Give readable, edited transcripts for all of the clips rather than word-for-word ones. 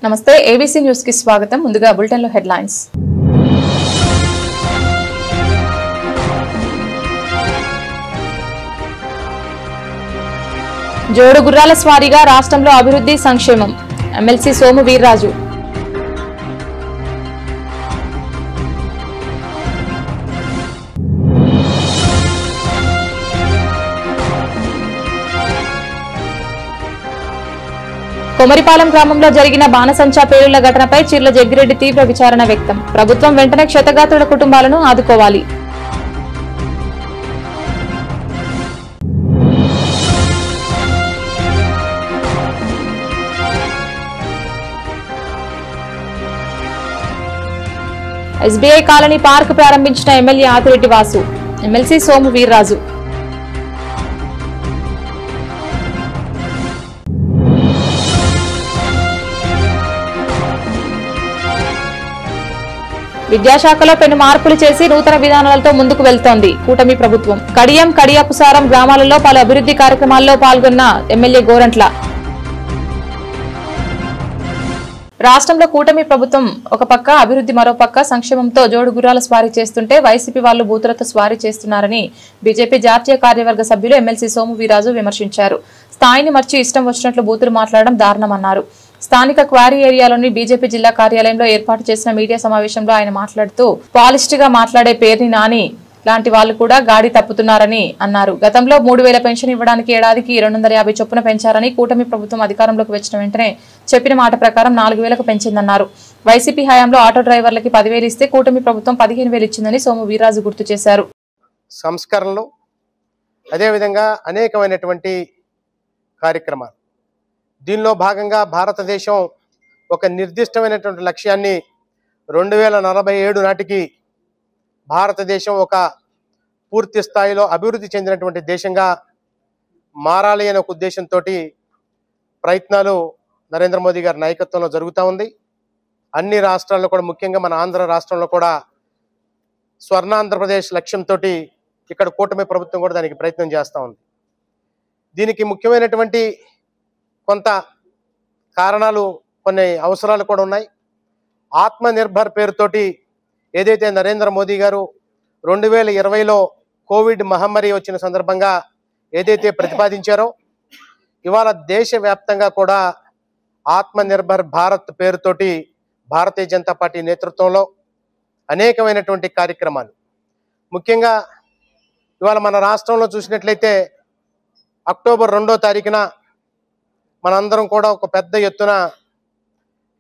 నమస్తే ABC news కి స్వాగతం. ముందుగా బులెటిన్ లో హెడ్లైన్స్. జోడు గుర్రాల స్వారీగా రాష్ట్రంలో అభివృద్ధి సంక్షేమం. ఎమ్మెల్సీ సోము వీర్రాజు. కొమరిపాలెం గ్రామంలో జరిగిన బాణసంచా పేలుళ్ల ఘటనపై చిర్ల జగ్గిరెడ్డి తీవ్ర విచారణ వ్యక్తం. ప్రభుత్వం వెంటనే క్షతగాత్రుల కుటుంబాలను ఆదుకోవాలి. ఎస్బీఐ కాలనీ పార్క్ ప్రారంభించిన ఎమ్మెల్యే ఆదిరెడ్డి వాసు. ఎమ్మెల్సీ సోము వీర్రాజు. విద్యాశాఖలో పెను మార్పులు చేసి నూతన విధానాలతో ముందుకు వెళ్తోంది కూటమి ప్రభుత్వం. కడియం కడియాపుసారం గ్రామాలలో పలు అభివృద్ధి కార్యక్రమాల్లో పాల్గొన్న ఎమ్మెల్యే గోరంట్ల. రాష్ట్రంలో కూటమి ప్రభుత్వం ఒక పక్క అభివృద్ధి మరో పక్క సంక్షేమంతో జోడు గుర్రాల స్వారీ చేస్తుంటే వైసీపీ వాళ్లు బూతులతో స్వారీ చేస్తున్నారని బీజేపీ జాతీయ కార్యవర్గ సభ్యులు ఎమ్మెల్సీ సోము వీర్రాజు విమర్శించారు. స్థాయిని మర్చి ఇష్టం వచ్చినట్లు బూతులు మాట్లాడడం దారుణమన్నారు. స్థానిక క్వారీ ఏరియాలోని బీజేపీ జిల్లా కార్యాలయంలో ఏర్పాటు చేసిన మీడియా సమావేశంలో ఆయన మాట్లాడుతూ పాలిస్ట్ గా మాట్లాడే పేర్ని నాని లాంటి వాళ్లు కూడా గాడి తప్పుతున్నారని అన్నారు. గతంలో 3,000 పెన్షన్ ఇవ్వడానికి ఏడాదికి 250 చొప్పున పెంచారని, కూటమి ప్రభుత్వం అధికారంలోకి వచ్చిన వెంటనే చెప్పిన మాట ప్రకారం 4,000కు పెంచిందన్నారు. వైసీపీ హయాంలో ఆటో డ్రైవర్లకి 10,000 ఇస్తే కూటమి ప్రభుత్వం 15,000 ఇచ్చిందని సోము వీర్రాజు గుర్తు చేశారు. సంస్కరణలు అదేవిధంగా అనేకమైనటువంటి కార్యక్రమాలు, దీనిలో భాగంగా భారతదేశం ఒక నిర్దిష్టమైనటువంటి లక్ష్యాన్ని 2047 నాటికి భారతదేశం ఒక పూర్తి స్థాయిలో అభివృద్ధి చెందినటువంటి దేశంగా మారాలి అనే ఒక ఉద్దేశంతో ప్రయత్నాలు నరేంద్ర మోదీ గారి నాయకత్వంలో జరుగుతూ ఉంది. అన్ని రాష్ట్రాల్లో కూడా, ముఖ్యంగా మన ఆంధ్ర రాష్ట్రంలో కూడా స్వర్ణాంధ్రప్రదేశ్ లక్ష్యంతో ఇక్కడ కూటమి ప్రభుత్వం కూడా దానికి ప్రయత్నం చేస్తూ ఉంది. దీనికి ముఖ్యమైనటువంటి కొంత కారణాలు, కొన్ని అవసరాలు కూడా ఉన్నాయి. ఆత్మనిర్భర్ పేరుతోటి ఏదైతే నరేంద్ర మోదీ గారు 2020లో కోవిడ్ మహమ్మారి వచ్చిన సందర్భంగా ఏదైతే ప్రతిపాదించారో, ఇవాళ దేశవ్యాప్తంగా కూడా ఆత్మనిర్భర్ భారత్ పేరుతోటి భారతీయ జనతా పార్టీ నేతృత్వంలో అనేకమైనటువంటి కార్యక్రమాలు, ముఖ్యంగా ఇవాళ మన రాష్ట్రంలో చూసినట్లయితే అక్టోబర్ 2వ తారీఖున మనందరం కూడా ఒక పెద్ద ఎత్తున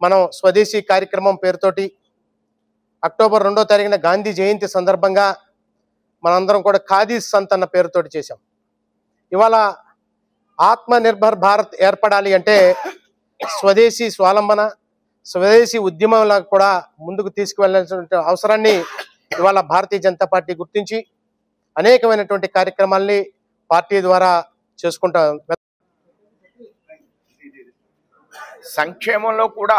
మనం స్వదేశీ కార్యక్రమం పేరుతోటి అక్టోబర్ 2వ తారీఖున గాంధీ జయంతి సందర్భంగా మనందరం కూడా ఖాదీ సంత్ అన్న పేరుతోటి చేశాం. ఇవాళ ఆత్మనిర్భర్ భారత్ ఏర్పడాలి అంటే స్వదేశీ స్వాలంబన, స్వదేశీ ఉద్యమంలా కూడా ముందుకు తీసుకువెళ్ళాల్సిన అవసరాన్ని ఇవాళ భారతీయ జనతా పార్టీ గుర్తించి అనేకమైనటువంటి కార్యక్రమాల్ని పార్టీ ద్వారా చేసుకుంటాం. సంక్షేమంలో కూడా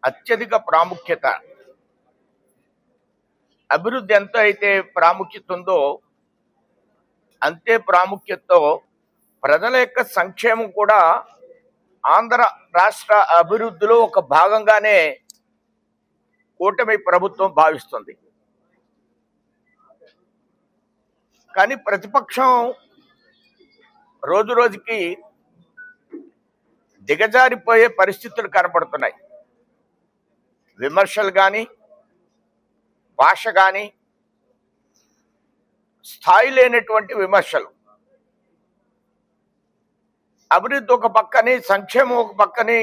అత్యధిక ప్రాముఖ్యత, అభివృద్ధి ఎంత అయితే ప్రాముఖ్యత ఉందో అంతే ప్రాముఖ్యతతో ప్రజల యొక్క సంక్షేమం కూడా ఆంధ్ర రాష్ట్ర అభివృద్ధిలో ఒక భాగంగానే కూటమి ప్రభుత్వం భావిస్తుంది. కానీ ప్రతిపక్షం రోజు రోజుకి దిగజారిపోయే పరిస్థితులు కనపడుతున్నాయి. విమర్శలు కానీ, భాష కానీ, స్థాయి లేనటువంటి విమర్శలు. అభివృద్ధి ఒక పక్కని, సంక్షేమం ఒక పక్కని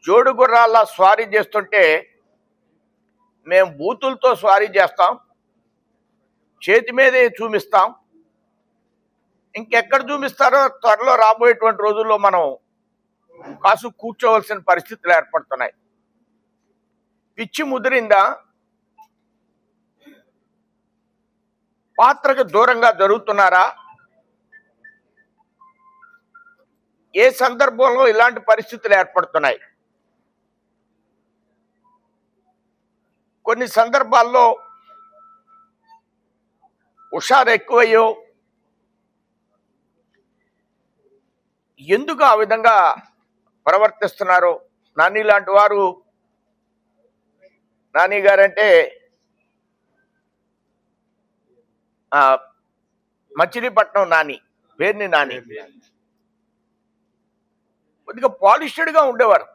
జోడు గుర్రాల స్వారీ చేస్తుంటే మేము బూతులతో స్వారీ చేస్తాం, చేతి మీదే చూపిస్తాం, ఇంకెక్కడ చూపిస్తారో త్వరలో రాబోయేటువంటి రోజుల్లో మనం కాసు కూర్చోవలసిన పరిస్థితులు ఏర్పడుతున్నాయి. పిచ్చి ముదిరిందా, పాత్రకు దూరంగా జరుగుతున్నారా, ఏ సందర్భంలో ఇలాంటి పరిస్థితులు ఏర్పడుతున్నాయి? కొన్ని సందర్భాల్లో హుషారు ఎక్కువయ్యో ఎందుకు ఆ విధంగా ప్రవర్తిస్తున్నారో, నాని లాంటి వారు, నాని గారంటే మచిలీపట్నం నాని, పేరుని నాని, కొద్దిగా పాలిష్డ్గా ఉండేవారు.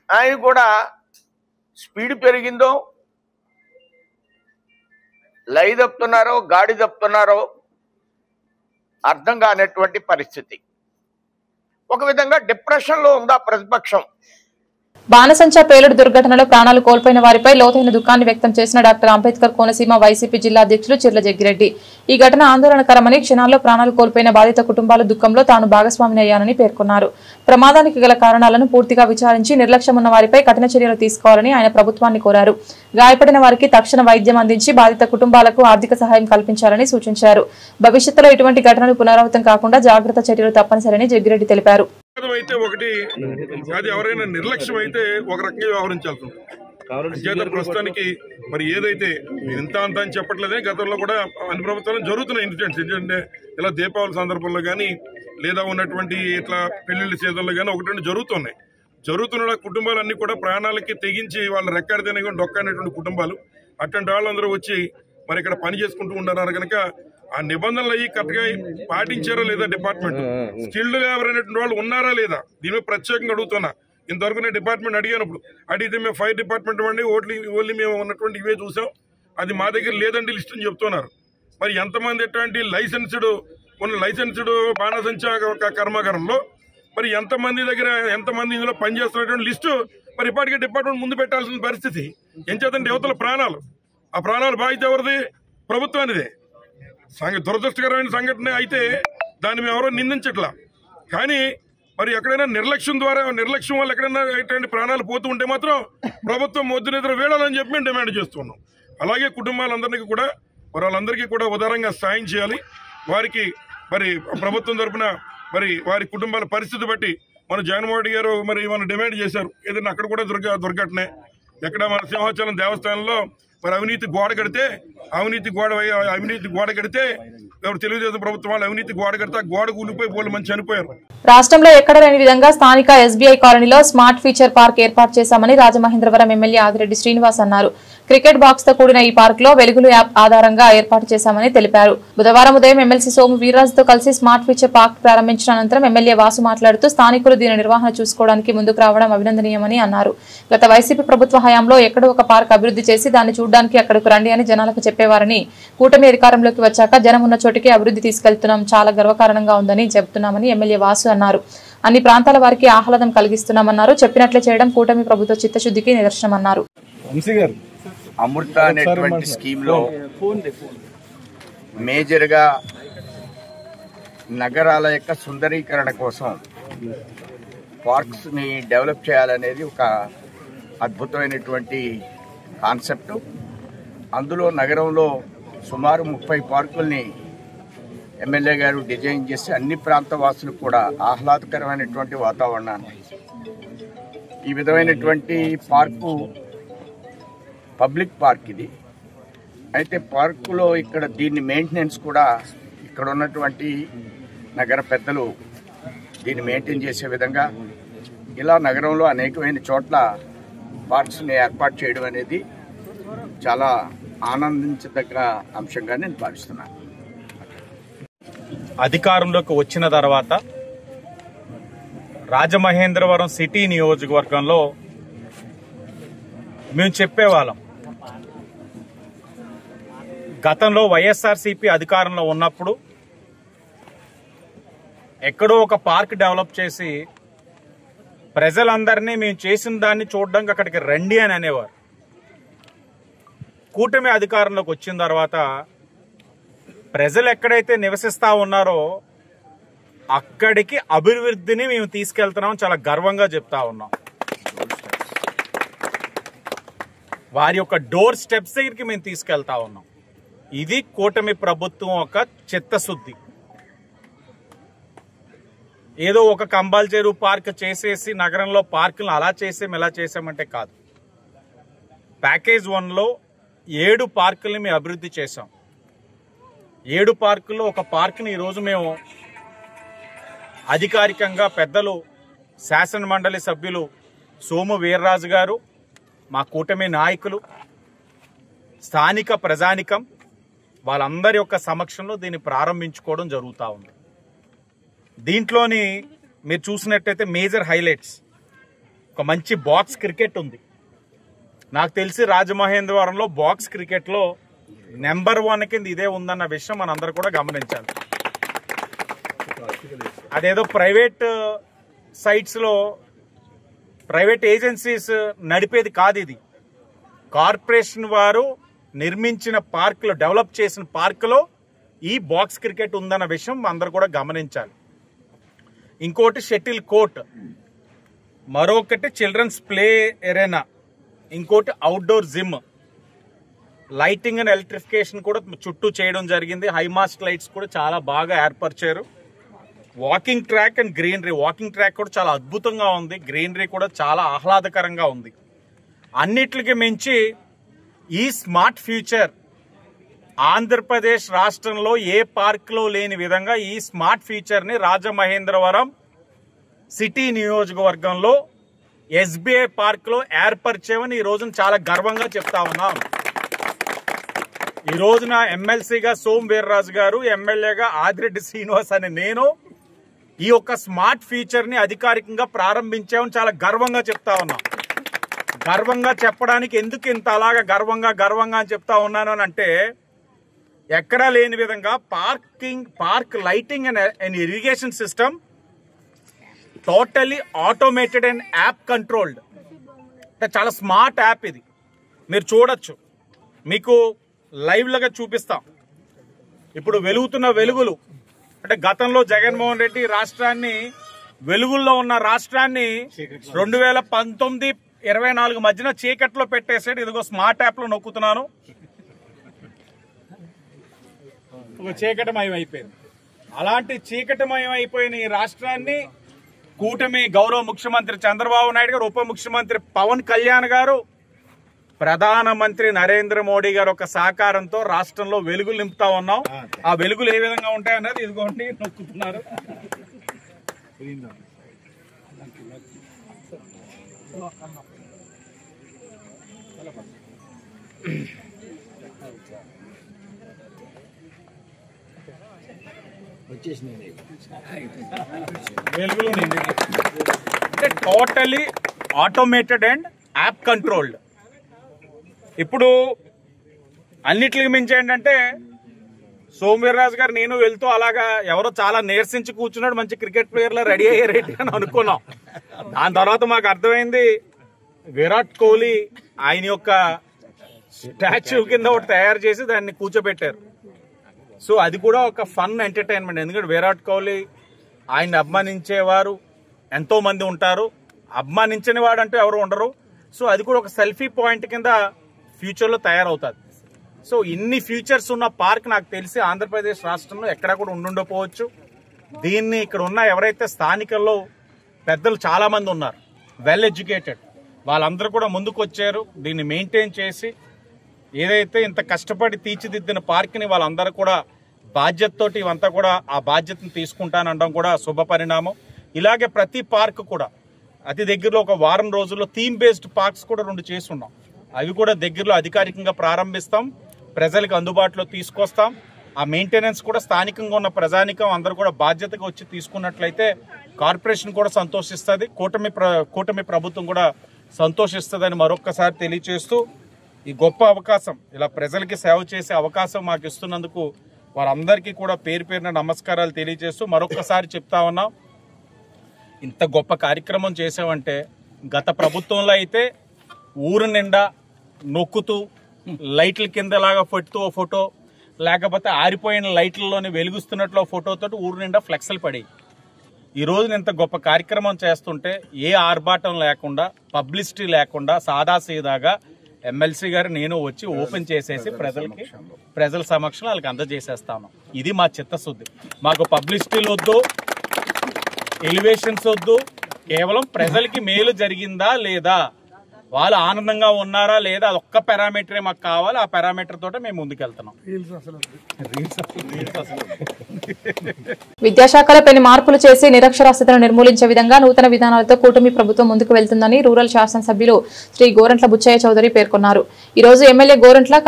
ఆయన కూడా స్పీడ్ పెరిగిందో, లై తప్పుతున్నారో గాడి తప్పుతున్నారో అర్థం కానటువంటి పరిస్థితి. ఒక విధంగా డిప్రెషన్లో ఉందా ప్రతిపక్షం. బాణసంచా పేలుడు దుర్ఘటనలో ప్రాణాలు కోల్పోయిన వారిపై లోతైన దుఃఖాన్ని వ్యక్తం చేసిన డాక్టర్ అంబేద్కర్ కోనసీమ వైసీపీ జిల్లా అధ్యక్షులు చిర్ల జగ్గిరెడ్డి ఈ ఘటన ఆందోళనకరమని, క్షణాల్లో ప్రాణాలు కోల్పోయిన బాధిత కుటుంబాల దుఃఖంలో తాను భాగస్వామిని అయ్యానని పేర్కొన్నారు. ప్రమాదానికి గల కారణాలను పూర్తిగా విచారించి నిర్లక్ష్యం ఉన్న వారిపై కఠిన చర్యలు తీసుకోవాలని ఆయన ప్రభుత్వాన్ని కోరారు. గాయపడిన వారికి తక్షణ వైద్యం అందించి బాధిత కుటుంబాలకు ఆర్థిక సహాయం కల్పించాలని సూచించారు. భవిష్యత్తులో ఇటువంటి ఘటనలు పునరావృతం కాకుండా జాగ్రత్త చర్యలు తప్పనిసరిని జగ్గిరెడ్డి తెలిపారు. అయితే ఒకటి అది ఎవరైనా నిర్లక్ష్యం అయితే ఒక రకంగా వ్యవహరించాల్సి ఉంటుంది. ప్రస్తుతానికి మరి ఏదైతే ఇంత అంత అని చెప్పట్లేదే, గతంలో కూడా అన్ని ప్రభుత్వాలు జరుగుతున్న ఇన్సిడెంట్స్ ఏంటంటే ఇలా దీపావళి సందర్భంలో కానీ లేదా ఉన్నటువంటి ఇట్లా పెళ్లిళ్ళ సీజన్లో కానీ ఒకటి జరుగుతున్న కుటుంబాలన్నీ కూడా ప్రాణాలకి తెగించి వాళ్ళ రెక్కాడితేనే డొక్కనేటువంటి కుటుంబాలు. అటువంటి వాళ్ళందరూ వచ్చి మరి ఇక్కడ పని చేసుకుంటూ ఉంటున్నారు కనుక ఆ నిబంధనలు అయ్యి కరెక్ట్గా పాటించారా లేదా డిపార్ట్మెంట్, స్కిల్డ్ లేబర్ అనేటువంటి వాళ్ళు ఉన్నారా లేదా, దీని మీద ప్రత్యేకంగా అడుగుతున్నా. ఇంతవరకు నేను డిపార్ట్మెంట్ అడిగినప్పుడు అడిగితే మేము ఫైర్ డిపార్ట్మెంట్ అండి ఓన్లీ మేము ఉన్నటువంటి ఇవే చూసాం, అది మా దగ్గర లేదండి లిస్ట్ అని చెప్తున్నారు. మరి ఎంతమంది ఎటువంటి లైసెన్స్డ్ బాణసంచా కర్మాగారంలో మరి ఎంతమంది ఇందులో పనిచేస్తున్నటువంటి లిస్టు మరి ఇప్పటికే డిపార్ట్మెంట్ ముందు పెట్టాల్సిన పరిస్థితి. ఎంచేతంటే యువతల ప్రాణాలు, ఆ ప్రాణాలు బాధ్యత ఎవరిది? ప్రభుత్వానిదే. దురదృష్టకరమైన సంఘటన అయితే దాన్ని మేము ఎవరో నిందించట్లా, కానీ మరి ఎక్కడైనా నిర్లక్ష్యం వల్ల ఎక్కడైనా ఇటువంటి ప్రాణాలు పోతూ ఉంటే మాత్రం ప్రభుత్వం మొద్దు నిద్ర వేడాలని చెప్పి మేము డిమాండ్ చేస్తున్నాం. అలాగే కుటుంబాలందరికీ కూడా వాళ్ళందరికీ కూడా ఉదారంగా సాయం చేయాలి. వారికి మరి ప్రభుత్వం తరఫున మరి వారి కుటుంబాల పరిస్థితి బట్టి మన జగన్మోహన్ రెడ్డి గారు మరి మనం డిమాండ్ చేశారు. ఏదైనా అక్కడ కూడా దుర్ఘటనే, ఎక్కడ మన సింహాచలం దేవస్థానంలో మరి అవినీతి గోడ కడితే ఎవరు తెలుగుదేశం ప్రభుత్వం వాళ్ళు అవినీతి గోడ కడితే ఆ గోడ కూలిపోయి వాళ్ళు మంచి చనిపోయారు. రాష్ట్రంలో ఎక్కడ లేని విధంగా స్థానిక ఎస్బీఐ కాలనీలో స్మార్ట్ ఫీచర్ పార్క్ ఏర్పాటు చేశామని రాజమహేంద్రవరం ఎమ్మెల్యే ఆదిరెడ్డి శ్రీనివాస్ అన్నారు. క్రికెట్ బాక్స్ తో కూడిన ఈ పార్క్ లో వెలుగులు యాప్ ఆధారంగా ఏర్పాటు చేశామని తెలిపారు. బుధవారం ఉదయం ఎమ్మెల్సీ సోము వీర్రాజుతో కలిసి స్మార్ట్ ఫీచర్ పార్క్ ప్రారంభించిన అనంతరం ఎమ్మెల్యే వాసు మాట్లాడుతూ స్థానికులు దీని నిర్వహణ చూసుకోవడానికి ముందుకు రావడం అభినందనీయమని అన్నారు. గత వైసీపీ ప్రభుత్వ హయాంలో ఎక్కడో ఒక పార్క్ అభివృద్ధి చేసి దాన్ని చూడడానికి అక్కడకు రండి అని జనాలకు చెప్పేవారని, కూటమి అధికారంలోకి వచ్చాక జనం ఉన్న చోటికి అభివృద్ధి తీసుకెళ్తున్నాం, చాలా గర్వకారణంగా ఉందని చెబుతున్నామని ఎమ్మెల్యే వాసు అన్నారు. అన్ని ప్రాంతాల వారికి ఆహ్లాదం కలిగిస్తున్నామన్నారు. చెప్పినట్లే చేయడం కూటమి ప్రభుత్వ చిత్తశుద్ధికి నిదర్శనమన్నారు. అమృత అనేటువంటి స్కీమ్లో మేజర్గా నగరాల యొక్క సుందరీకరణ కోసం పార్క్స్ని డెవలప్ చేయాలనేది ఒక అద్భుతమైనటువంటి కాన్సెప్ట్. అందులో నగరంలో సుమారు 30 పార్కుల్ని ఎమ్మెల్యే గారు డిజైన్ చేసి అన్ని ప్రాంత వాసులకు కూడా ఆహ్లాదకరమైనటువంటి వాతావరణాన్ని, ఈ విధమైనటువంటి పార్కు పబ్లిక్ పార్క్ ఇది. అయితే పార్కులో ఇక్కడ దీన్ని మెయింటెనెన్స్ కూడా ఇక్కడ ఉన్నటువంటి నగర పెద్దలు దీన్ని మెయింటైన్ చేసే విధంగా ఇలా నగరంలో అనేకమైన చోట్ల పార్క్స్ని ఏర్పాటు చేయడం అనేది చాలా ఆనందించదగ్గ అంశంగా నేను భావిస్తున్నాను. అధికారంలోకి వచ్చిన తర్వాత రాజమహేంద్రవరం సిటీ నియోజకవర్గంలో మేము చెప్పేవాళ్ళం, గతంలో వైఎస్ఆర్సీపీ అధికారంలో ఉన్నప్పుడు ఎక్కడో ఒక పార్క్ డెవలప్ చేసి ప్రజలందరినీ మేము చేసిన దాన్ని చూడడానికి అక్కడికి రండి అని అనేవారు. కూటమి అధికారంలోకి వచ్చిన తర్వాత ప్రజలు ఎక్కడైతే నివసిస్తా ఉన్నారో అక్కడికి అభివృద్ధిని మేము తీసుకెళ్తున్నాం, చాలా గర్వంగా చెప్తా ఉన్నాం. వారి యొక్క డోర్ స్టెప్స్ దగ్గరికి మేము తీసుకెళ్తా ఉన్నాం. ఇది కూటమి ప్రభుత్వం ఒక చిత్తశుద్ధి. ఏదో ఒక కంబాల్ చెరువు పార్క్ చేసేసి నగరంలో పార్కులను అలా చేసాం ఇలా చేసామంటే కాదు. ప్యాకేజ్ 1లో 7 పార్కుల్ని మేము అభివృద్ధి చేశాం. 7 పార్కుల్లో ఒక పార్క్ని ఈరోజు మేము అధికారికంగా పెద్దలు శాసన మండలి సభ్యులు సోము వీర్రాజు గారు, మా కూటమి నాయకులు, స్థానిక ప్రజానికం వాళ్ళందరి యొక్క సమక్షంలో దీన్ని ప్రారంభించుకోవడం జరుగుతూ ఉంది. దీంట్లోని మీరు చూసినట్టయితే మేజర్ హైలైట్స్, ఒక మంచి బాక్స్ క్రికెట్ ఉంది. నాకు తెలిసి రాజమహేంద్రవరంలో బాక్స్ క్రికెట్లో నెంబర్ 1 కింద ఇదే ఉందన్న విషయం మనందరూ కూడా గమనించాలి. అదేదో ప్రైవేట్ సైట్స్లో ప్రైవేట్ ఏజెన్సీస్ నడిపేది కాదు. ఇది కార్పొరేషన్ వారు నిర్మించిన పార్కులో, డెవలప్ చేసిన పార్కులో ఈ బాక్స్ క్రికెట్ ఉందన్న విషయం అందరూ కూడా గమనించాలి. ఇంకోటి షటిల్ కోర్ట్, మరొకటి చిల్డ్రన్స్ ప్లే ఎరేనా, ఇంకోటి outdoor gym, lighting and electrification కూడా చుట్టూ చేయడం జరిగింది. హైమాస్ట్ లైట్స్ కూడా చాలా బాగా ఏర్పరిచారు. Walking track and greenery, walking track కూడా చాలా అద్భుతంగా ఉంది. గ్రీనరీ కూడా చాలా ఆహ్లాదకరంగా ఉంది. అన్నిటికి మించి ఈ స్మార్ట్ ఫ్యూచర్ ఆంధ్రప్రదేశ్ రాష్ట్రంలో ఏ పార్క్లో లేని విధంగా ఈ స్మార్ట్ ఫ్యూచర్ని రాజమహేంద్రవరం సిటీ నియోజకవర్గంలో ఎస్బీఐ పార్క్లో ఏర్పరిచామని ఈ రోజున చాలా గర్వంగా చెప్తా ఉన్నాం. ఈ రోజున ఎమ్మెల్సీగా సోము వీర్రాజు గారు, ఎమ్మెల్యేగా ఆదిరెడ్డి శ్రీనివాస్ అనే నేను ఈ యొక్క స్మార్ట్ ఫ్యూచర్ ని అధికారికంగా ప్రారంభించామని చాలా గర్వంగా చెప్తా ఉన్నాం. గర్వంగా చెప్పడానికి ఎందుకు ఇంత అలాగా గర్వంగా అని చెప్తా ఉన్నాను అని అంటే, ఎక్కడా లేని విధంగా park lighting and irrigation system totally automated and app controlled. అంటే చాలా స్మార్ట్ యాప్ ఇది. మీరు చూడొచ్చు, మీకు లైవ్లుగా చూపిస్తాం. ఇప్పుడు వెలుగుతున్న వెలుగులు అంటే గతంలో జగన్మోహన్ రెడ్డి రాష్ట్రాన్ని, వెలుగుల్లో ఉన్న రాష్ట్రాన్ని 2019-24 మధ్యన చీకట్లో పెట్టేసాడు. ఇదిగో స్మార్ట్ యాప్ లో నొక్కుతున్నాను, చీకటమయం అయిపోయింది. అలాంటి చీకటమయం అయిపోయిన ఈ రాష్ట్రాన్ని కూటమి గౌరవ ముఖ్యమంత్రి చంద్రబాబు నాయుడు గారు, ఉప ముఖ్యమంత్రి పవన్ కళ్యాణ్ గారు, ప్రధానమంత్రి నరేంద్ర మోడీ గారు ఒక సహకారంతో రాష్ట్రంలో వెలుగులు నింపుతా ఉన్నాం. ఆ వెలుగులు ఏ విధంగా ఉంటాయన్నది ఇదిగోండి నొక్కుతున్నారు. వెలుగులు అంటే totally automated and app controlled. ఇప్పుడు అన్నిటికి మించి ఏంటంటే, సోము వీర్రాజు గారు నేను వెళ్తూ అలాగా ఎవరో చాలా నీరసించి కూర్చున్నాడు, మంచి క్రికెట్ ప్లేయర్లో రెడీ అయ్యారేంటి అని అనుకున్నాం. దాని తర్వాత మాకు అర్థమైంది విరాట్ కోహ్లీ ఆయన యొక్క స్టాచ్యూ కింద ఒకటి తయారు చేసి దాన్ని కూర్చోబెట్టారు. సో అది కూడా ఒక ఫన్ ఎంటర్టైన్మెంట్. ఎందుకంటే విరాట్ కోహ్లీ ఆయన్ని అభిమానించేవారు ఎంతో మంది ఉంటారు, అభిమానించని వాడు అంటూ ఎవరు ఉండరు. సో అది కూడా ఒక సెల్ఫీ పాయింట్ కింద ఫ్యూచర్లో తయారవుతుంది. సో ఇన్ని ఫ్యూచర్స్ ఉన్న పార్క్ నాకు తెలిసి ఆంధ్రప్రదేశ్ రాష్ట్రంలో ఎక్కడా కూడా ఉండుండకపోవచ్చు. దీన్ని ఇక్కడ ఉన్న ఎవరైతే స్థానికల్లో పెద్దలు చాలా మంది ఉన్నారు, వెల్ ఎడ్యుకేటెడ్, వాళ్ళందరూ కూడా ముందుకు వచ్చారు. దీన్ని మెయింటైన్ చేసి ఏదైతే ఇంత కష్టపడి తీర్చిదిద్దిన పార్క్ని వాళ్ళందరూ కూడా బాధ్యతతోటి ఇవంతా కూడా ఆ బాధ్యతను తీసుకుంటానడం కూడా శుభ పరిణామం. ఇలాగే ప్రతి పార్క్ కూడా అతి దగ్గరలో ఒక వారం రోజుల్లో థీమ్ బేస్డ్ పార్క్స్ కూడా 2 చేసి ఉన్నాం. అవి కూడా దగ్గరలో అధికారికంగా ప్రారంభిస్తాం, ప్రజలకు అందుబాటులో తీసుకొస్తాం. ఆ మెయింటెనెన్స్ కూడా స్థానికంగా ఉన్న ప్రజానికం అందరూ కూడా బాధ్యతగా వచ్చి తీసుకున్నట్లయితే కార్పొరేషన్ కూడా సంతోషిస్తుంది, కూటమి ప్రభుత్వం కూడా సంతోషిస్తుందని మరొక్కసారి తెలియజేస్తూ, ఈ గొప్ప అవకాశం, ఇలా ప్రజలకి సేవ చేసే అవకాశం మాకు ఇస్తున్నందుకు వారందరికీ కూడా పేరు పేరున నమస్కారాలు తెలియజేస్తూ మరొక్కసారి చెప్తా ఉన్నాం, ఇంత గొప్ప కార్యక్రమం చేసామంటే గత ప్రభుత్వంలో అయితే ఊరు నిండా నొక్కుతూ లైట్ల కిందలాగా పెడుతూ ఫోటో, లేకపోతే ఆరిపోయిన లైట్లలోనే వెలుగుస్తున్నట్లు ఫోటోతో ఊరు నిండా ఫ్లెక్స్లు పడేవి. ఈ రోజున ఇంత గొప్ప కార్యక్రమం చేస్తుంటే ఏ ఆర్భాటం లేకుండా, పబ్లిసిటీ లేకుండా సాదాసీదాగా ఎమ్మెల్సీ గారు నేను వచ్చి ఓపెన్ చేసేసి ప్రజల సమక్షంలో వాళ్ళకి అందజేసేస్తాను. ఇది మా చిత్తశుద్ధి. మాకు పబ్లిసిటీలు వద్దు, ఎలివేషన్స్ వద్దు, కేవలం ప్రజలకి మేలు జరిగిందా లేదా, వాళ్ళు ఆనందంగా ఉన్నారా లేదా అదొక్క పారామీటరే మాకు కావాలి. ఆ పారామీటర్ తోటే మేము ముందుకెళ్తున్నాం. విద్యాశాఖలో పెను మార్పులు చేసి నిరక్షరాస్యతను నిర్మూలించే విధంగా నూతన విధానాలతో కూటమి ప్రభుత్వం ముందుకు వెళ్తుందని రూరల్ శాసనసభ్యులు శ్రీ గోరంట్ల బుచ్చయ్య చౌదరి పేర్కొన్నారు. ఈ రోజు ఎమ్మెల్యే గోరంట్ల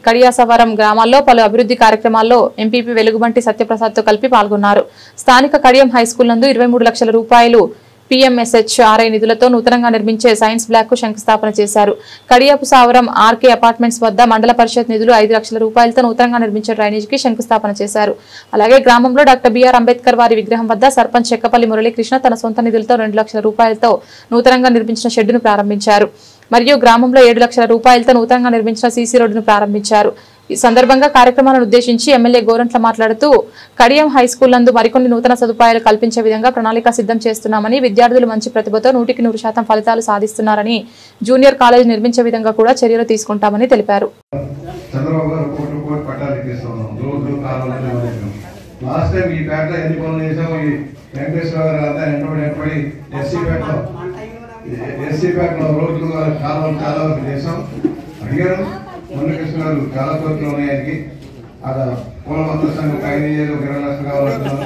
కడియాసవరం గ్రామాల్లో పలు అభివృద్ధి కార్యక్రమాల్లో ఎంపీపీ వెలుగుబంటి సత్యప్రసాద్ తో కలిపి పాల్గొన్నారు. స్థానిక కడియం హైస్కూల్ నందు 23 లక్షల రూపాయలు PMSHRI నిధులతో నూతనంగా నిర్మించే సైన్స్ బ్లాక్ కు శంకుస్థాపన చేశారు. కడియాపు సావరం ఆర్కే అపార్ట్మెంట్స్ వద్ద మండల పరిషత్ నిధులు 5 లక్షల రూపాయలతో నూతనంగా నిర్మించే డ్రైనేజీకి శంకుస్థాపన చేశారు. అలాగే గ్రామంలో డాక్టర్ బిఆర్ అంబేద్కర్ వారి విగ్రహం వద్ద సర్పంచ్ చెక్కపల్లి మురళీకృష్ణ తన సొంత నిధులతో 2 లక్షల రూపాయలతో నూతనంగా నిర్మించిన షెడ్డును ప్రారంభించారు. మరియు గ్రామంలో 7 లక్షల రూపాయలతో నూతనంగా నిర్మించిన సీసీ రోడ్డును ప్రారంభించారు. ఈ సందర్భంగా కార్యక్రమాలను ఉద్దేశించి ఎమ్మెల్యే గోరంట్ల మాట్లాడుతూ కడియం హైస్కూల్ నందు మరికొన్ని నూతన సదుపాయాలు కల్పించే విధంగా ప్రణాళిక సిద్ధం చేస్తున్నామని, విద్యార్థులు మంచి ప్రతిభతో 100% ఫలితాలు సాధిస్తున్నారని, జూనియర్ కాలేజ్ నిర్మించే విధంగా కూడా చర్యలు తీసుకుంటామని తెలిపారు. మురళీకృష్ణ గారు చాలా కోరికలు ఉన్నాయి. ఆయనకి అక్కడ పూలమంత్ర సంఘం 20 లక్షలు కావాలంటున్నారు.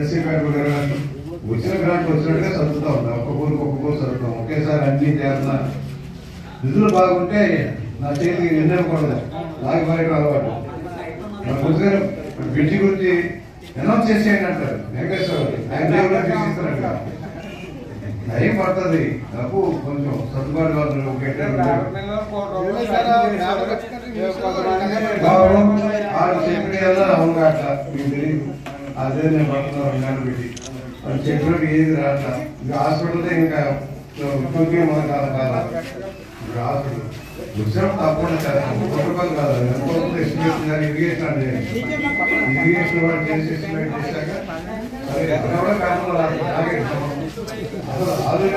ఎస్సీపేట 20 లక్షలు వచ్చిన గ్రాంట్ వచ్చినట్టుగా చదువుతూ ఉంటాం. ఒక్కొక్కరు చదువుతాం. ఒకేసారి అన్ని చేస్తున్నా నిధులు బాగుంటే నా చేతికి నిండకూడదు. నాకు మరి అలవాటు. బ్రిడ్జి గురించి అనౌన్స్ చేసేయండి అంటారు వెంకటేశ్వర ఆయన టైం పడుతుంది. డబ్బు కొంచెం సర్దుబాటు అవును అట్లా మీకు తెలియదు. అదే నేను పడుతున్నాను పెట్టి వాళ్ళు చెప్పినట్టు ఏది రాట్లా. ఇంకా హాస్పిటల్ ఇంకా మన కాలం ఇప్పుడు హాస్పిటల్ వచ్చినప్పుడు తప్పకుండా చేస్తాం. కొట్టపల్లి కాదు ఎస్టిమేషన్ కానీ ఇరిగేషన్ అంటే ఇరిగేషన్ కూడా చేసి ఎస్టిమేట్ చేశాక అదే అక్కడ కూడా కాలంలో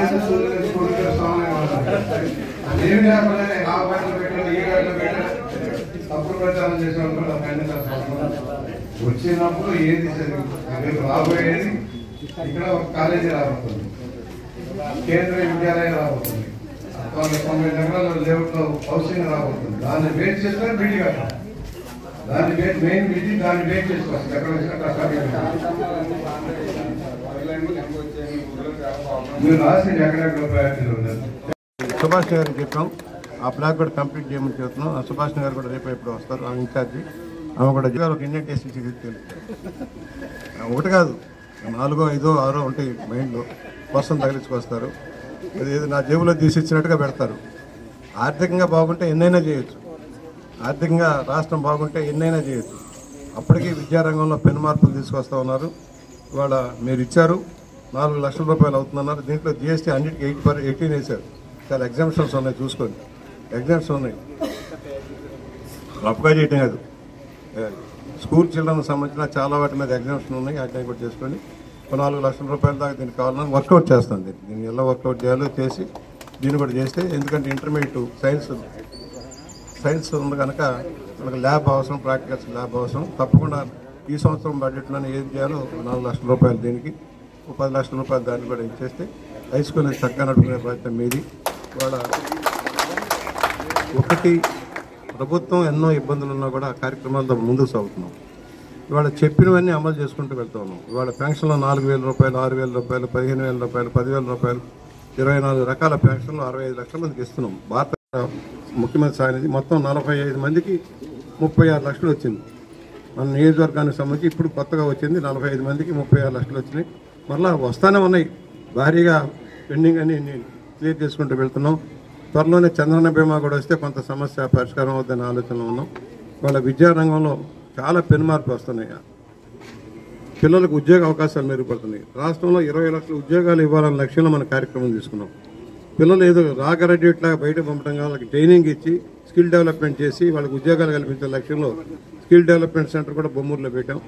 అసలు ఏమి లేకుండా ఆ పాటలు పెట్టాలి ఈ పాటలు పెట్టాలి తప్పుడు ప్రచారం చేసినప్పుడు వచ్చినప్పుడు ఏది రేపు రాబోయేది ఇక్కడ ఒక కాలేజీ రాబోతుంది, కేంద్రీయ విద్యాలయం రాబోతుంది, 90 ఎకరాల లేఅవుట్లో హౌసింగ్ రాబోతుంది. దాన్ని బేస్ చేసుకొని బిల్డింగ్ కట్టాలి. దాన్ని మెయిన్ బిల్డింగ్ దాన్ని బేస్ చేసుకోవచ్చు. ఎక్కడ మీరు రాసింది ఎక్కడెక్కడ ప్రయారిటీలు ఉన్నారు. సుభాష్ గారికి చెప్పాం. ఆ ప్లాక్ కూడా కంప్లీట్ చేయమని చెప్తున్నాం. ఆ సుభాష్ గారు కూడా రేపు ఎప్పుడు వస్తారు. ఆ ఇన్ఛార్జి ఆమె కూడా ఒక ఇండెంటేషన్ ఒకటి కాదు 4, 5, 6 ఉంటాయి మైండ్లో. పర్సన్ తగిలించుకొస్తారు. ఏదో నా జేబులో తీసిచ్చినట్టుగా పెడతారు. ఆర్థికంగా బాగుంటే ఎన్నైనా చేయొచ్చు. ఆర్థికంగా రాష్ట్రం బాగుంటే ఎన్నైనా చేయొచ్చు. అప్పటికీ విద్యారంగంలో పెను మార్పులు తీసుకొస్తా ఉన్నారు. ఇవాళ మీరు ఇచ్చారు 4 లక్షల రూపాయలు అవుతుందన్నారు. దీంట్లో GST అన్నిటికీ 18 వేశారు. చాలా ఎగ్జామ్షన్స్ ఉన్నాయి, చూసుకోండి. ఎగ్జామ్స్ ఉన్నాయి, అప్గా చేయటం కాదు. స్కూల్ చిల్డ్రన్ సంబంధించిన చాలా వాటి మీద ఎగ్జామ్షన్ ఉన్నాయి. వాటిని కూడా చేసుకొని 4 లక్షల రూపాయల దాకా దీనికి కావాలని వర్కౌట్ చేస్తాను. దీన్ని ఎలా వర్కౌట్ చేయాలో చేసి దీన్ని కూడా చేస్తే, ఎందుకంటే ఇంటర్మీడియట్ సైన్స్ ఉంది కనుక మనకు ల్యాబ్ అవసరం, ప్రాక్టికల్స్ ల్యాబ్ అవసరం. తప్పకుండా ఈ సంవత్సరం బడ్జెట్లోనే ఏం చేయాలో 4 లక్షల రూపాయలు దీనికి, 10 లక్షల రూపాయలు దాన్ని కూడా ఇచ్చేస్తే హై స్కూల్ చక్కగా నడుపుకునే ప్రయత్నం మీది. ఇవాళ ఒకటి ప్రభుత్వం ఎన్నో ఇబ్బందులు ఉన్నా కూడా కార్యక్రమాలతో ముందుకు సాగుతున్నాం. ఇవాళ చెప్పినవన్నీ అమలు చేసుకుంటూ వెళ్తూ ఉన్నాం. ఇవాళ పెన్షన్లో 4,000 రూపాయలు, 6,000 రూపాయలు, 15,000 రూపాయలు, 10,000 రూపాయలు, 24 రకాల పెన్షన్లు 65 లక్షల మందికి ఇస్తున్నాం. భారత ముఖ్యమంత్రి సాయనిధి మొత్తం 45 మందికి 36 లక్షలు వచ్చింది. మన నియోజకవర్గానికి సంబంధించి ఇప్పుడు కొత్తగా వచ్చింది 45 మందికి 36 లక్షలు వచ్చినాయి. మరలా వస్తానే ఉన్నాయి, భారీగా పెండింగ్ అని క్లియర్ చేసుకుంటూ వెళ్తున్నాం. త్వరలోనే చంద్రన్న బీమా కూడా వస్తే కొంత సమస్య పరిష్కారం అవుతుందని ఆలోచనలో ఉన్నాం. వాళ్ళ విద్యారంగంలో చాలా పెనుమార్పు వస్తున్నాయి. పిల్లలకు ఉద్యోగ అవకాశాలు మెరుగుపడుతున్నాయి. రాష్ట్రంలో 20 లక్షల ఉద్యోగాలు ఇవ్వాలన్న లక్ష్యంలో మన కార్యక్రమం తీసుకున్నాం. పిల్లలు ఏదో రా గ్రాడ్యుయేట్ లాగా బయట పంపడం కాదు, వాళ్ళకి ట్రైనింగ్ ఇచ్చి స్కిల్ డెవలప్మెంట్ చేసి వాళ్ళకి ఉద్యోగాలు కల్పించే లక్ష్యంలో స్కిల్ డెవలప్మెంట్ సెంటర్ కూడా బొమ్మూరులో పెట్టాం.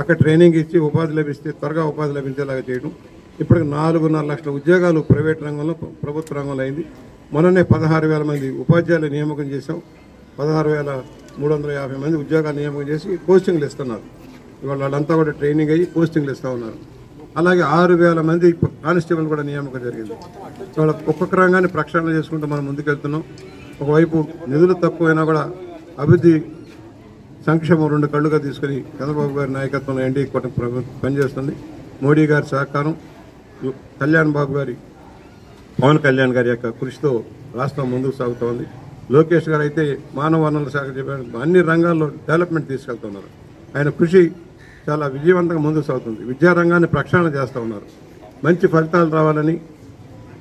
అక్కడ ట్రైనింగ్ ఇచ్చి ఉపాధి లభిస్తే త్వరగా ఉపాధి లభించేలాగా చేయడం. ఇప్పటికి 4.5 లక్షల ఉద్యోగాలు ప్రైవేట్ రంగంలో, ప్రభుత్వ రంగంలో అయింది. మొన్ననే 16,000 మంది ఉపాధ్యాయులు నియామకం చేశాం. 16,350 మంది ఉద్యోగాలు నియామకం చేసి పోస్టింగ్లు ఇస్తున్నారు. ఇవాళ వాళ్ళంతా కూడా ట్రైనింగ్ అయ్యి పోస్టింగ్లు ఇస్తూ ఉన్నారు. అలాగే 6,000 మంది కానిస్టేబుల్ కూడా నియామకం జరిగింది. ఇవాళ ఒక్కొక్క రంగాన్ని ప్రక్షాళన చేసుకుంటూ మనం ముందుకెళ్తున్నాం. ఒకవైపు నిధులు తక్కువైనా కూడా అభివృద్ధి సంక్షేమం 2 కళ్ళుగా తీసుకుని చంద్రబాబు గారి నాయకత్వంలో ఎన్డీఏ కూటమి ప్రభుత్వం పనిచేస్తుంది. మోడీ గారి సహకారం, పవన్ కళ్యాణ్ గారి యొక్క కృషితో రాష్ట్రం ముందుకు సాగుతోంది. లోకేష్ గారు అయితే మానవ వనరుల శాఖ చెప్పారు, అన్ని రంగాల్లో డెవలప్మెంట్ తీసుకెళ్తున్నారు. ఆయన కృషి చాలా విజయవంతంగా ముందుకు సాగుతుంది. విద్యారంగాన్ని ప్రక్షాళన చేస్తూ ఉన్నారు. మంచి ఫలితాలు రావాలని,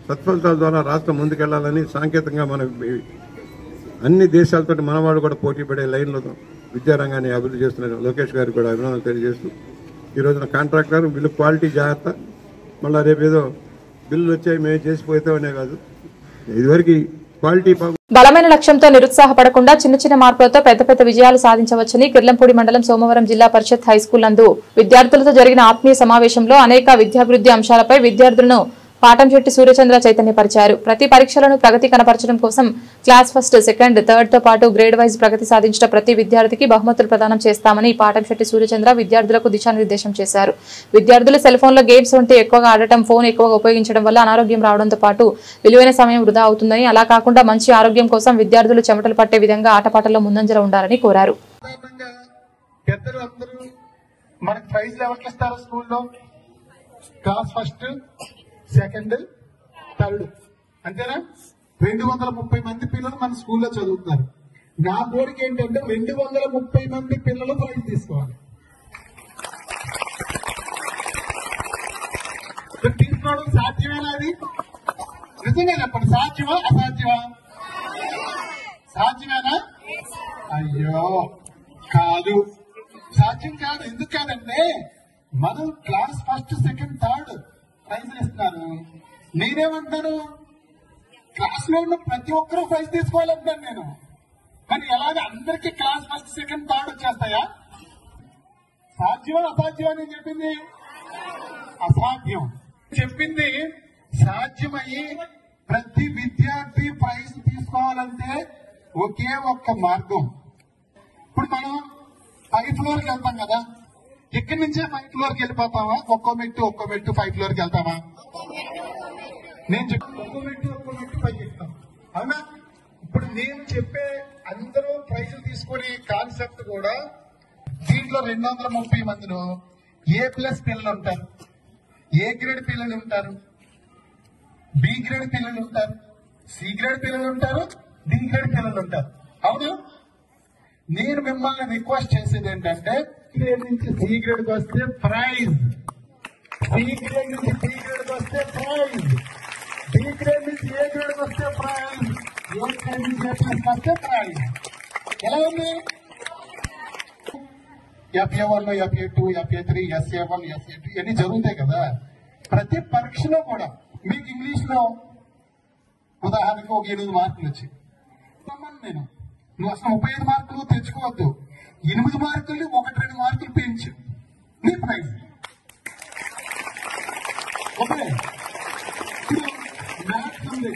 సత్ఫలితాల ద్వారా రాష్ట్రం ముందుకెళ్లాలని సాంకేతికంగా మన అన్ని దేశాలతో మనవాడు కూడా పోటీ పడే లైన్లో విద్యారంగాన్ని అభివృద్ధి చేస్తున్నారు. లోకేష్ గారికి కూడా అభినందనలు తెలియజేస్తూ ఈ రోజున కాంట్రాక్టర్ బిల్లు క్వాలిటీ జాగ్రత్త, మళ్ళీ రేపు ఏదో బిల్లులు వచ్చాయి మేము చేసిపోతామనే కాదు, ఇదివరకు క్వాలిటీ బలమైన లక్ష్యంతో నిరుత్సాహపడకుండా చిన్న చిన్న మార్పులతో పెద్ద పెద్ద విజయాలు సాధించవచ్చని కిర్లంపూడి మండలం సోమవారం జిల్లా పరిషత్ హైస్కూల్ నందు విద్యార్థులతో జరిగిన ఆత్మీయ సమావేశంలో అనేక విద్యాభివృద్ధి అంశాలపై విద్యార్థులను పాటంశెట్టి సూర్యచంద్ర చైతన్యపరిచారు. ప్రతి పరీక్షలను ప్రగతి కనపరచడం కోసం క్లాస్ ఫస్ట్, సెకండ్, థర్డ్ తో పాటు గ్రేడ్ వైజ్ ప్రగతి సాధించిన ప్రతి విద్యార్థికి బహుమతులు ప్రదానం చేస్తామని పాటంశెట్టి సూర్యచంద్ర విద్యార్థులకు దిశానిర్దేశం చేశారు. విద్యార్థులు సెల్ ఫోన్లో గేమ్స్ వంటి ఎక్కువగా ఆడటం, ఫోన్ ఎక్కువగా ఉపయోగించడం వల్ల అనారోగ్యం రావడంతో పాటు విలువైన సమయం వృధా అవుతుందని, అలా కాకుండా మంచి ఆరోగ్యం కోసం విద్యార్థులు చెమటలు పట్టే విధంగా ఆటపాటల్లో ముందంజలో ఉండాలని కోరారు. సెకండ్, థర్డ్ అంతేనా? 230 మంది పిల్లలు మన స్కూల్లో చదువుతున్నారు. నా కోరిక ఏంటంటే 230 మంది పిల్లలు ప్రైజ్ తీసుకోవాలి. తీసుకోవడం సాధ్యమేనా? అది నిజంగా చెప్పండి, సాధ్యమా అసాధ్యమా? సాధ్యమేనా? అయ్యో కాదు, సాధ్యం కాదు. ఎందుకు కాదంటే మనం క్లాస్ ఫస్ట్, సెకండ్, థర్డ్ ప్రైజ్లు ఇస్తున్నారు. నేనేమంటాను, క్లాస్ లో ఉన్న ప్రతి ఒక్కరూ ప్రైజ్ తీసుకోవాలంటాను నేను. కానీ ఎలాగ అందరికీ క్లాస్ ఫస్ట్, సెకండ్, థర్డ్ వచ్చేస్తాయా? సాధ్యమా అసాధ్యమా? నేను చెప్పింది అసాధ్యం. చెప్పింది సాధ్యమయ్యి ప్రతి విద్యార్థి ప్రైజ్ తీసుకోవాలంటే ఒకే ఒక్క మార్గం. ఇప్పుడు మనం 5th ఫ్లోర్కి వెళ్తాం కదా, ఇక్కడి నుంచే 5th ఫ్లోర్కి వెళ్ళిపోతామా? ఒక్కో మెట్టు 5th ఫ్లోర్కి వెళ్తామా? నేను చెప్పి ఒక్కో మెట్టు పైకి ఎక్కుతాం, అవునా? ఇప్పుడు నేను చెప్పే అందరూ ప్రైజులు తీసుకునే కాన్సెప్ట్ కూడా దీంట్లో 230 మందిలో A+ పిల్లలు ఉంటారు, A గ్రేడ్ పిల్లలు ఉంటారు, B గ్రేడ్ పిల్లలు ఉంటారు, C గ్రేడ్ పిల్లలు ఉంటారు, D గ్రేడ్ పిల్లలు ఉంటారు, అవునా? నేను మిమ్మల్ని రిక్వెస్ట్ చేసేది ఏంటంటే గ్రేడ్ నుంచి C గ్రేడ్కి వస్తే ప్రైజ్, C గ్రేడ్ నుంచి B గ్రేడ్కి వస్తే ప్రైజ్, D గ్రేడ్ నుంచి A గ్రేడ్కి వస్తే ప్రైజ్, A గ్రేడ్ నుంచి A+ వస్తే ప్రైజ్. ఎలా ఉంది? FA1, FA2, FA3, SA1, SA2 ఇవన్నీ జరుగుతాయి కదా. ప్రతి పరీక్షలో కూడా మీకు ఇంగ్లీష్ లో ఉదాహరణకు ఒక 8 మార్కులు వచ్చాయి. నేను నువ్వు అసలు 35 మార్కులు తెచ్చుకోవద్దు, 8 మార్కులు 1-2 మార్కులు పెంచు, నీ ప్రైజ్. ఓకే, మ్యాథ్స్ ఉంది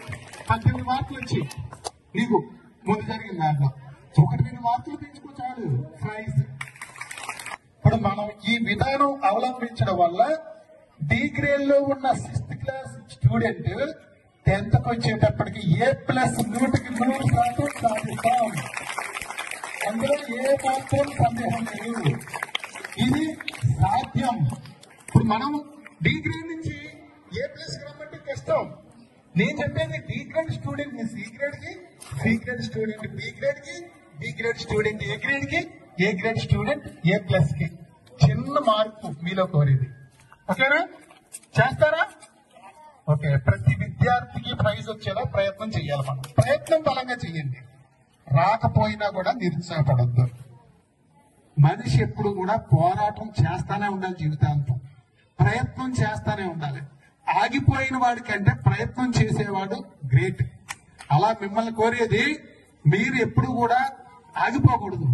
18 మార్కులు వచ్చి నీకు ముందు జరిగిన దాంట్లో 1-2 మార్కులు పెంచుకో చాలు, ప్రైజ్. ఇప్పుడు మనం ఈ విధానం అవలంబించడం వల్ల D గ్రేడ్ లో ఉన్న 6th క్లాస్ స్టూడెంట్ 10th వచ్చేటప్పటికి A+ 100% సాధిస్తాం. అందులో ఏ మాత్రం సందేహం లేదు, ఇది సాధ్యం. ఇప్పుడు మనం D గ్రేడ్ నుంచి A+ రమ్మంటే కష్టం. నేను చెప్పేది D గ్రేడ్ స్టూడెంట్ ని C గ్రేడ్ కి, C grade student B grade కి, B grade student A grade కి, A గ్రేడ్ స్టూడెంట్ A+ కి. చిన్న మార్పు మీలో కోరేది. ఓకేనా? చేస్తారా? ఓకే, ప్రతి విద్యార్థికి ప్రైజ్ వచ్చేలా ప్రయత్నం చేయాలి. మనం ప్రయత్నం బలంగా చేయండి. రాకపోయినా కూడా నిరుత్సాహపడద్దు. మనిషి ఎప్పుడు కూడా పోరాటం చేస్తానే ఉండాలి, జీవితాంతం ప్రయత్నం చేస్తానే ఉండాలి. ఆగిపోయిన వాడికంటే ప్రయత్నం చేసేవాడు గ్రేట్. అలా మిమ్మల్ని కోరేది, మీరు ఎప్పుడు కూడా ఆగిపోకూడదు,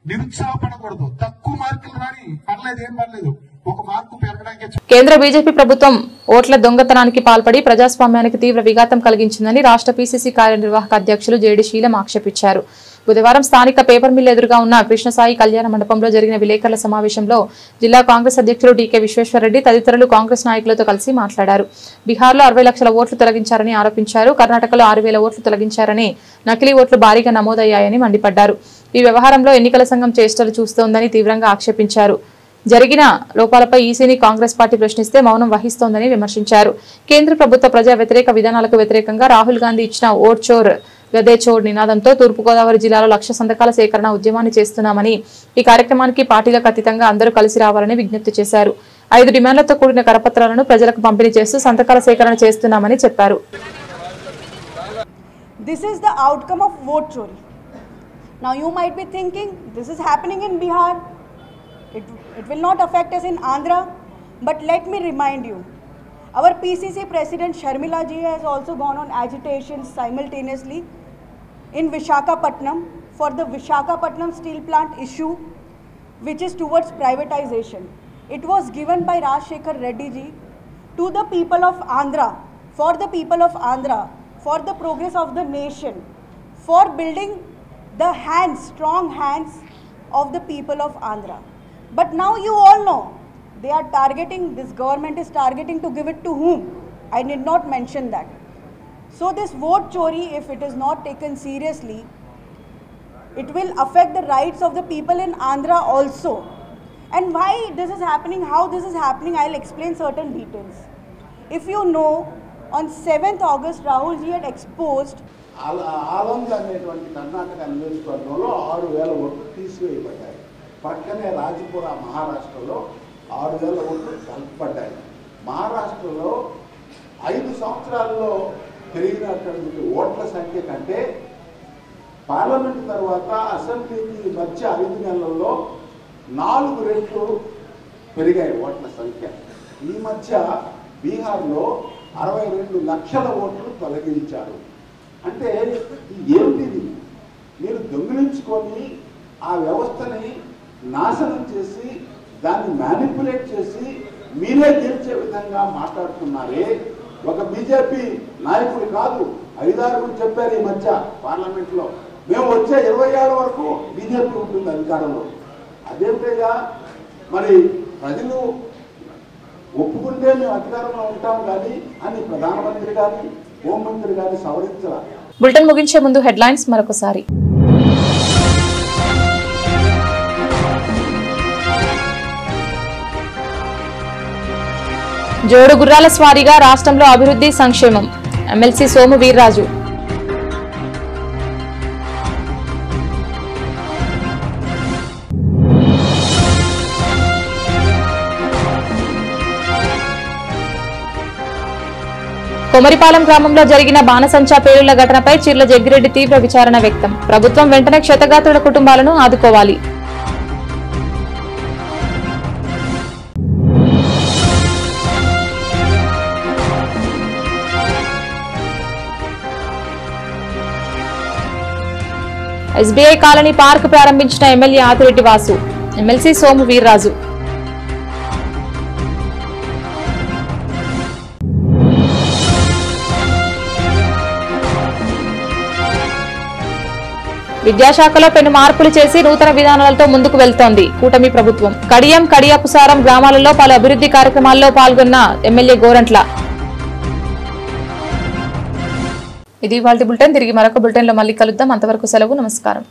నిరుత్సాహపడకూడదు. తక్కువ మార్కులు రాని పర్లేదు, ఏం పర్లేదు, ఒక మార్కు పెరగడానికి. కేంద్ర బీజేపీ ప్రభుత్వం ఓట్ల దొంగతనానికి పాల్పడి ప్రజాస్వామ్యానికి తీవ్ర విఘాతం కలిగించిందని రాష్ట్ర పీసీసీ కార్యనిర్వాహక అధ్యక్షులు జేడీ శీలం ఆక్షేపించారు. బుధవారం స్థానిక పేపర్ మిల్ ఎదురుగా ఉన్న కృష్ణసాయి కళ్యాణ మండపంలో జరిగిన విలేకరుల సమావేశంలో జిల్లా కాంగ్రెస్ అధ్యక్షుడు డీకే విశ్వేశ్వరరెడ్డి తదితరులు కాంగ్రెస్ నాయకులతో కలిసి మాట్లాడారు. బీహార్లో 60 లక్షల ఓట్లు తొలగించారని ఆరోపించారు. కర్ణాటకలో 6,000 ఓట్లు తొలగించారని, నకిలీ ఓట్లు భారీగా నమోదయ్యాయని మండిపడ్డారు. ఈ వ్యవహారంలో ఎన్నికల సంఘం చేష్టలు చూస్తోందని తీవ్రంగా ఆక్షేపించారు. జరిగిన లోపాలపై ఈసీని కాంగ్రెస్ పార్టీ ప్రశ్నిస్తే మౌనం వహిస్తోందని విమర్శించారు. కేంద్ర ప్రభుత్వ ప్రజా వ్యతిరేక విధానాలకు వ్యతిరేకంగా రాహుల్ గాంధీ ఇచ్చిన ఓట్ చోర్ గదే చోర్ నినాదంతో తూర్పుగోదావరి జిల్లాలో 1,00,000 సంతకాల సేకరణ ఉద్యమాన్ని చేస్తున్నామని, ఈ కార్యక్రమానికి పార్టీలకు అతీతంగా అందరూ కలిసి రావాలని విజ్ఞప్తి చేశారు. 5 డిమాండ్లతో కూడిన కరపత్రాలను ప్రజలకు పంపిణీ చేస్తూ సంతకాల సేకరణ చేస్తున్నామని చెప్పారు. This is the outcome of vote chori. Now you might be thinking this is happening in Bihar. It will not affect us in Andhra, but let me remind you, our PCC President Sharmila ji has also gone on agitation simultaneously in Visakhapatnam for the Visakhapatnam steel plant issue, which is towards privatization. It was given by Rajshekhar Reddy ji to the people of Andhra, for the people of Andhra, for the progress of the nation, for building the hands, strong hands of the people of Andhra. But now you all know they are targeting, this government is targeting to give it to whom? I did not mention that. So this vote chori, if it is not taken seriously, it will affect the rights of the people in Andhra also. And why this is happening, how this is happening, I'll explain certain details. If you know, on 7th August, Rahul ji had exposed ఆలంద్ అనేటువంటి కర్ణాటక నియోజకవర్గంలో 6,000 ఓట్లు తీసివేయబడ్డాయి. పక్కనే రాజపుర మహారాష్ట్రలో 6,000 ఓట్లు కలపబడ్డాయి. మహారాష్ట్రలో 5 సంవత్సరాల్లో పెరిగినటువంటి ఓట్ల సంఖ్య కంటే పార్లమెంట్ తర్వాత అసెంబ్లీకి మధ్య 5 నెలల్లో 4 రెట్లు పెరిగాయి ఓట్ల సంఖ్య. ఈ మధ్య బీహార్లో 62 లక్షల ఓట్లు తొలగించారు. అంటే ఏమిటిది? మీరు దొంగిలించుకొని ఆ వ్యవస్థని నాశనం చేసి దాన్ని మ్యానిపులేట్ చేసి మీరే గెలిచే విధంగా మాట్లాడుతున్నారే. ఒక బీజేపీ నాయకుడు కాదు, 5-6 చెప్పారు ఈ మధ్య పార్లమెంట్లో, మేము వచ్చే 27 వరకు బీజేపీ ఉంటుంది అధికారంలో. అదేంటయ్యా, మరి ప్రజలు ఒప్పుకుంటే మేము అధికారంలో ఉంటాం కానీ అని ప్రధానమంత్రి కానీ హోంమంత్రి కానీ సవరించాల. బులెటిన్ ముగించే ముందు హెడ్లైన్స్ మరొకసారి. జోడు గుర్రాల స్వారీగా రాష్ట్రంలో అభివృద్ధి సంక్షేమం, ఎమ్మెల్సీ సోము వీర్రాజు. కొమరిపాలెం గ్రామంలో జరిగిన బాణసంచా పేలుళ్ల ఘటనపై చిర్ల జగ్గిరెడ్డి తీవ్ర విచారణ వ్యక్తం. ప్రభుత్వం వెంటనే క్షతగాత్రుల కుటుంబాలను ఆదుకోవాలి. ఎస్బీఐ కాలనీ పార్క్ ప్రారంభించిన ఎమ్మెల్యే ఆదిరెడ్డి వాసు, ఎమ్మెల్సీ సోము వీర్రాజు. విద్యాశాఖలో పెను మార్పులు చేసి నూతన విధానాలతో ముందుకు వెళ్తోంది కూటమి ప్రభుత్వం. కడియం, కడియాపుసారం గ్రామాలలో పలు అభివృద్ధి కార్యక్రమాల్లో పాల్గొన్న ఎమ్మెల్యే గోరంట్ల. ఇది ఇవాల్టి బులెటిన్. తిరిగి మరొక బులెటిన్ లో మళ్ళీ కలుద్దాం. అంతవరకు సెలవు. నమస్కారం.